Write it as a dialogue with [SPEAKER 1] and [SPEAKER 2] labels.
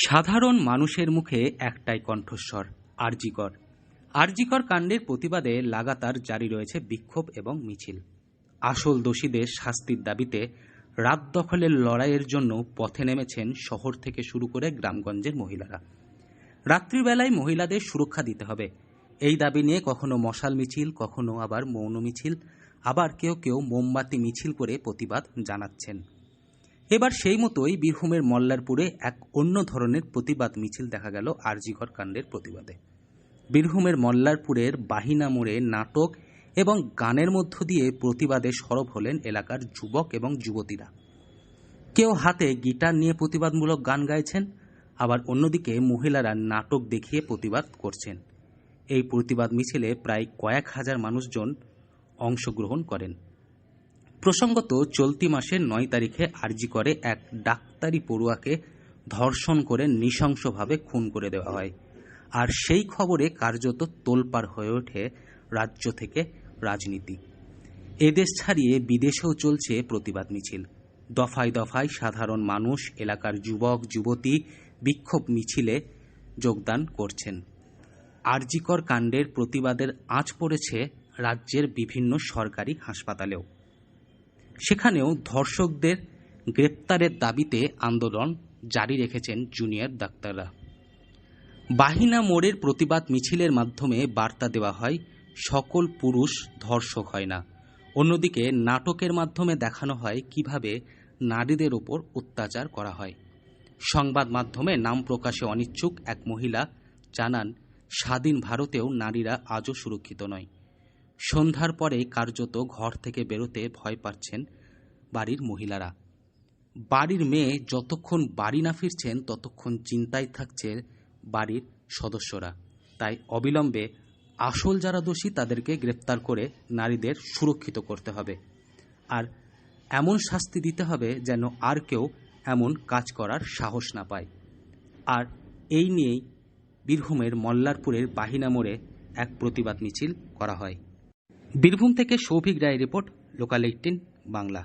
[SPEAKER 1] সাধারণ মানুষের মুখে একটাই কণ্ঠস্বর, আরজিকর। আরজিকর কাণ্ডের প্রতিবাদে লাগাতার জারি রয়েছে বিক্ষোভ এবং মিছিল। আসল দোষীদের শাস্তির দাবিতে রাত দখলের লড়াইয়ের জন্য পথে নেমেছেন শহর থেকে শুরু করে গ্রামগঞ্জের মহিলারা। রাত্রিবেলায় মহিলাদের সুরক্ষা দিতে হবে, এই দাবি নিয়ে কখনো মশাল মিছিল, কখনো আবার মৌন মিছিল, আবার কেউ কেউ মোমবাতি মিছিল করে প্রতিবাদ জানাচ্ছেন। এবার সেই মতোই বীরভূমের মল্লারপুরে এক অন্য ধরনের প্রতিবাদ মিছিল দেখা গেল আরজিকর কাণ্ডের প্রতিবাদে। বীরভূমের মল্লারপুরের বাহিনা মোড়ে নাটক এবং গানের মধ্য দিয়ে প্রতিবাদে সরব হলেন এলাকার যুবক এবং যুবতীরা। কেউ হাতে গিটার নিয়ে প্রতিবাদমূলক গান গাইছেন, আবার অন্যদিকে মহিলারা নাটক দেখিয়ে প্রতিবাদ করছেন। এই প্রতিবাদ মিছিলে প্রায় কয়েক হাজার মানুষজন অংশগ্রহণ করেন। প্রসঙ্গত, চলতি মাসের 9 তারিখে আরজিকরে এক ডাক্তারি পড়ুয়াকে ধর্ষণ করে নৃশংসভাবে খুন করে দেওয়া হয়, আর সেই খবরে কার্যত তোলপাড় হয়ে ওঠে রাজ্য থেকে রাজনীতি। এদেশ ছাড়িয়ে বিদেশেও চলছে প্রতিবাদ মিছিল। দফায় দফায় সাধারণ মানুষ, এলাকার যুবক যুবতী বিক্ষোভ মিছিলে যোগদান করছেন। আরজিকর কাণ্ডের প্রতিবাদের আঁচ পড়েছে রাজ্যের বিভিন্ন সরকারি হাসপাতালেও। সেখানেও ধর্ষকদের গ্রেপ্তারের দাবিতে আন্দোলন জারি রেখেছেন জুনিয়র ডাক্তাররা। বাহিনা মোড়ের প্রতিবাদ মিছিলের মাধ্যমে বার্তা দেওয়া হয়, সকল পুরুষ ধর্ষক হয় না। অন্যদিকে নাটকের মাধ্যমে দেখানো হয় কিভাবে নারীদের ওপর অত্যাচার করা হয়। সংবাদ মাধ্যমে নাম প্রকাশে অনিচ্ছুক এক মহিলা জানান, স্বাধীন ভারতেও নারীরা আজও সুরক্ষিত নয়। সন্ধ্যার পরে কার্যত ঘর থেকে বেরোতে ভয় পাচ্ছেন বাড়ির মহিলারা। বাড়ির মেয়ে যতক্ষণ বাড়ি না ফিরছেন ততক্ষণ চিন্তায় থাকছে বাড়ির সদস্যরা। তাই অবিলম্বে আসল যারা দোষী তাদেরকে গ্রেপ্তার করে নারীদের সুরক্ষিত করতে হবে, আর এমন শাস্তি দিতে হবে যেন আর কেউ এমন কাজ করার সাহস না পায়। আর এই নিয়েই বীরভূমের মল্লারপুরের বাহিনা মোড়ে এক প্রতিবাদ মিছিল করা হয়। বীরভূম থেকে সৌভিক রায় রিপোর্ট, লোকাল 18 বাংলা।